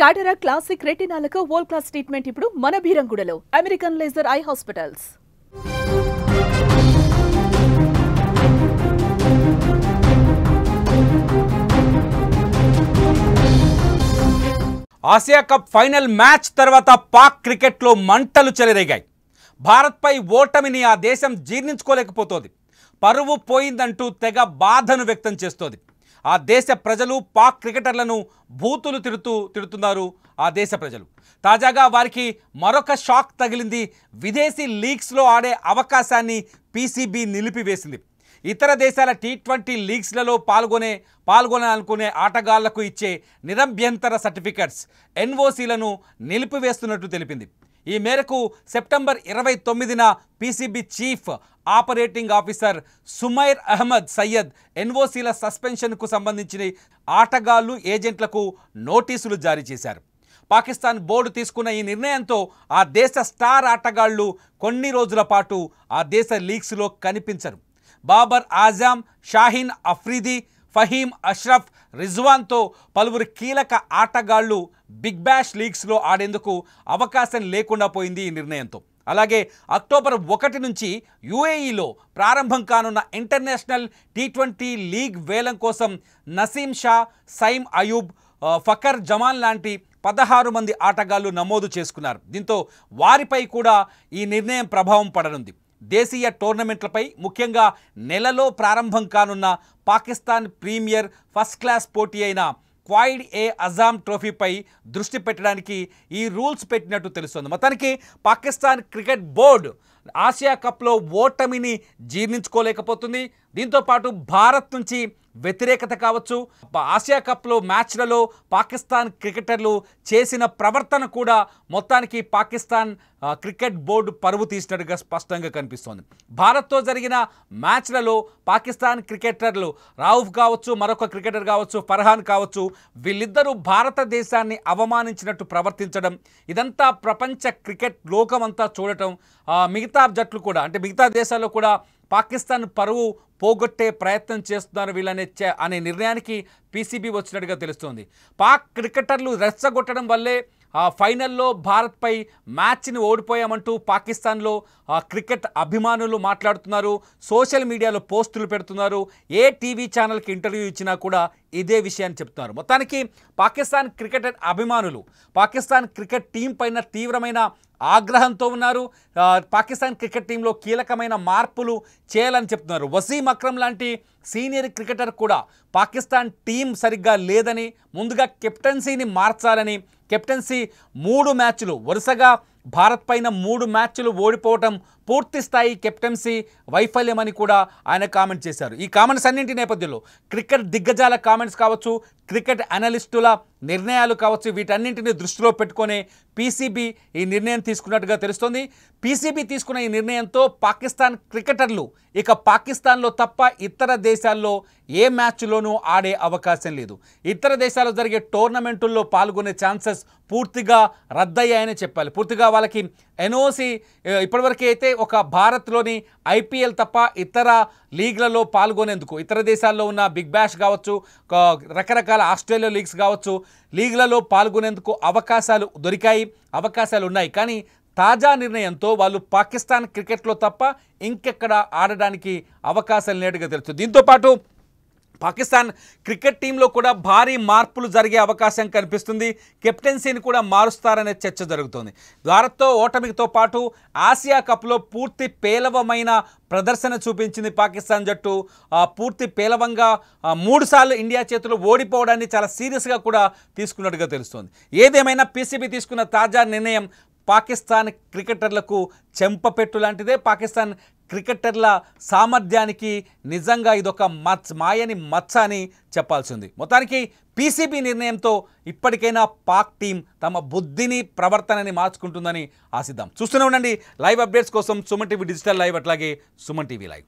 Cataract classic రెటినాలకు world class treatment ఇప్పుడు మన బీరంగూడలో American laser eye hospitals. Asia cup final match తర్వాత పాక్ క్రికెట్లో మంటలు చెలరేగాయి. భారత్పై ఓటమిని ఆ దేశం జీర్ణించుకోలేకపోతోంది. పరువు పోయిందంటూ తెగ బాధను వ్యక్తం చేస్తోంది. ఆ దేశ ప్రజలు పాక్ క్రికెటర్లను బూతులు తిడుతున్నారు. ఆ దేశ ప్రజలు తాజాగా వారికి మరొక షాక్ తగిలింది. విదేశీ లీగ్స్లో ఆడే అవకాశాన్ని పీసీబీ నిలిపివేసింది. ఇతర దేశాల టీ20 లీగ్స్లలో పాల్గొనాలనుకునే ఆటగాళ్లకు ఇచ్చే నిరభ్యంతర సర్టిఫికెట్స్ ఎన్ఓసీలను నిలిపివేస్తున్నట్టు తెలిపింది. ఈ మేరకు సెప్టెంబర్ 29న PCB chief operating officer Sumair Ahmed Syed ఎన్ఓసీల సస్పెన్షన్కు సంబంధించిన ఆటగాళ్లు ఏజెంట్లకు నోటీసులు జారీ చేశారు. పాకిస్తాన్ బోర్డు తీసుకున్న ఈ నిర్ణయంతో ఆ దేశ స్టార్ ఆటగాళ్లు కొన్ని రోజుల పాటు ఆ దేశ లీగ్స్లో కనిపించరు. బాబర్ ఆజం, షాహీన్ అఫ్రీది, ఫహీమ్ అష్రఫ్, రిజ్వాన్తో పలువురు కీలక ఆటగాళ్లు బిగ్ బ్యాష్ లీగ్స్లో ఆడేందుకు అవకాశం లేకుండా పోయింది ఈ నిర్ణయంతో. అలాగే అక్టోబర్ 1 నుంచి యూఏఈలో ప్రారంభం కానున్న ఇంటర్నేషనల్ టీ20 లీగ్ వేలం కోసం నసీం షా, సైమ్ అయూబ్, ఫకర్ జమాన్ లాంటి 16 మంది ఆటగాళ్లు నమోదు చేసుకున్నారు. దీంతో వారిపై కూడా ఈ నిర్ణయం ప్రభావం పడనుంది. దేశీయ టోర్నమెంట్లపై ముఖ్యంగా నెలలో ప్రారంభం కానున్న పాకిస్తాన్ ప్రీమియర్ ఫస్ట్ క్లాస్ పోటీ అయిన క్వాయిడ్ ఏ అజాం ట్రోఫీపై దృష్టి పెట్టడానికి ఈ రూల్స్ పెట్టినట్టు తెలుస్తోంది. మొత్తానికి పాకిస్తాన్ క్రికెట్ బోర్డు ఆసియా కప్లో ఓటమిని జీర్ణించుకోలేకపోతుంది. దీంతోపాటు భారత్ నుంచి వ్యతిరేకత కావచ్చు, ఆసియా కప్లో మ్యాచ్లలో పాకిస్తాన్ క్రికెటర్లు చేసిన ప్రవర్తన కూడా మొత్తానికి పాకిస్తాన్ క్రికెట్ బోర్డు పరువు తీసినట్టుగా స్పష్టంగా కనిపిస్తోంది. భారత్తో జరిగిన మ్యాచ్లలో పాకిస్తాన్ క్రికెటర్లు రావుఫ్ కావచ్చు, మరొక క్రికెటర్ కావచ్చు, ఫర్హాన్ కావచ్చు, వీళ్ళిద్దరూ భారతదేశాన్ని అవమానించినట్టు ప్రవర్తించడం, ఇదంతా ప్రపంచ క్రికెట్ లోకమంతా చూడటం, మిగతా జట్లు కూడా అంటే మిగతా దేశాల్లో కూడా పాకిస్తాన్ పరువు పోగొట్టే ప్రయత్నం చేస్తున్నారు వీళ్ళనే అనే నిర్ణయానికి పీసీబీ వచ్చినట్టుగా తెలుస్తోంది. పాక్ క్రికెటర్లు రెచ్చగొట్టడం వల్లే ఫైనల్లో భారత్పై మ్యాచ్ని ఓడిపోయామంటూ పాకిస్తాన్లో క్రికెట్ అభిమానులు మాట్లాడుతున్నారు. సోషల్ మీడియాలో పోస్టులు పెడుతున్నారు. ఏ టీవీ ఛానల్కి ఇంటర్వ్యూ ఇచ్చినా కూడా ఇదే విషయాన్ని చెప్తున్నారు. మొత్తానికి పాకిస్తాన్ క్రికెట్ అభిమానులు పాకిస్తాన్ క్రికెట్ టీం పైన తీవ్రమైన ఆగ్రహంతో ఉన్నారు. పాకిస్తాన్ క్రికెట్ టీంలో కీలకమైన మార్పులు చేయాలని చెప్తున్నారు. వసీం అక్రమ్ లాంటి సీనియర్ క్రికెటర్ కూడా పాకిస్తాన్ టీం సరిగ్గా లేదని, ముందుగా కెప్టెన్సీని మార్చాలని, కెప్టెన్సీ 3 మ్యాచ్లు వరుసగా భారత్ పైన 3 మ్యాచ్లు ఓడిపోవటం పూర్తి స్థాయి కెప్టెన్సీ వైఫల్యమని కూడా ఆయన కామెంట్ చేశారు. ఈ కామెంట్స్ అన్నింటి నేపథ్యంలో క్రికెట్ దిగ్గజాల కామెంట్స్ కావచ్చు, క్రికెట్ అనలిస్టుల నిర్ణయాలు కావచ్చు, వీటన్నింటినీ దృష్టిలో పెట్టుకొని పీసీబీ ఈ నిర్ణయం తీసుకున్నట్టుగా తెలుస్తోంది. పీసీబీ తీసుకున్న ఈ నిర్ణయంతో పాకిస్తాన్ క్రికెటర్లు ఇక పాకిస్తాన్లో తప్ప ఇతర దేశాల్లో ఏ మ్యాచ్లోనూ ఆడే అవకాశం లేదు. ఇతర దేశాల్లో జరిగే టోర్నమెంటుల్లో పాల్గొనే ఛాన్సెస్ పూర్తిగా రద్దయ్యాయని చెప్పాలి. పూర్తిగా వాళ్ళకి ఎన్ఓసి ఇప్పటివరకు అయితే ఒక భారత్లోని ఐపీఎల్ తప్ప ఇతర లీగ్లలో పాల్గొనేందుకు ఇతర దేశాల్లో ఉన్న బిగ్ బ్యాష్ కావచ్చు, రకరకాల ఆస్ట్రేలియా లీగ్స్ కావచ్చు, లీగ్లలో పాల్గొనేందుకు అవకాశాలు ఉన్నాయి. కానీ తాజా నిర్ణయంతో వాళ్ళు పాకిస్తాన్ క్రికెట్లో తప్ప ఇంకెక్కడ ఆడడానికి అవకాశాలు లేటుగా తెలుస్తుంది. దీంతోపాటు పాకిస్తాన్ క్రికెట్ టీంలో కూడా భారీ మార్పులు జరిగే అవకాశం కనిపిస్తుంది. కెప్టెన్సీని కూడా మారుస్తారనే చర్చ జరుగుతోంది. భారత్తో ఓటమితో పాటు ఆసియా కప్లో పూర్తి పేలవమైన ప్రదర్శన చూపించింది పాకిస్తాన్ జట్టు. పూర్తి పేలవంగా 3 సార్లు ఇండియా చేతిలో ఓడిపోవడాన్ని చాలా సీరియస్గా కూడా తీసుకున్నట్టుగా తెలుస్తోంది. ఏదేమైనా పీసీబీ తీసుకున్న తాజా నిర్ణయం పాకిస్తాన్ క్రికెటర్లకు చెంపపెట్టు లాంటిదే. పాకిస్తాన్ క్రికెటర్ల సామర్థ్యానికి నిజంగా ఇదొక మాయని మచ్చ అని చెప్పాల్సింది. మొత్తానికి పీసీబీ నిర్ణయంతో ఇప్పటికైనా పాక్ టీం తమ బుద్ధిని, ప్రవర్తనని మార్చుకుంటుందని ఆశిద్దాం. చూస్తూనే ఉండండి లైవ్ అప్డేట్స్ కోసం సుమన్ టీవీ డిజిటల్ లైవ్, అట్లాగే సుమన్ టీవీ లైవ్.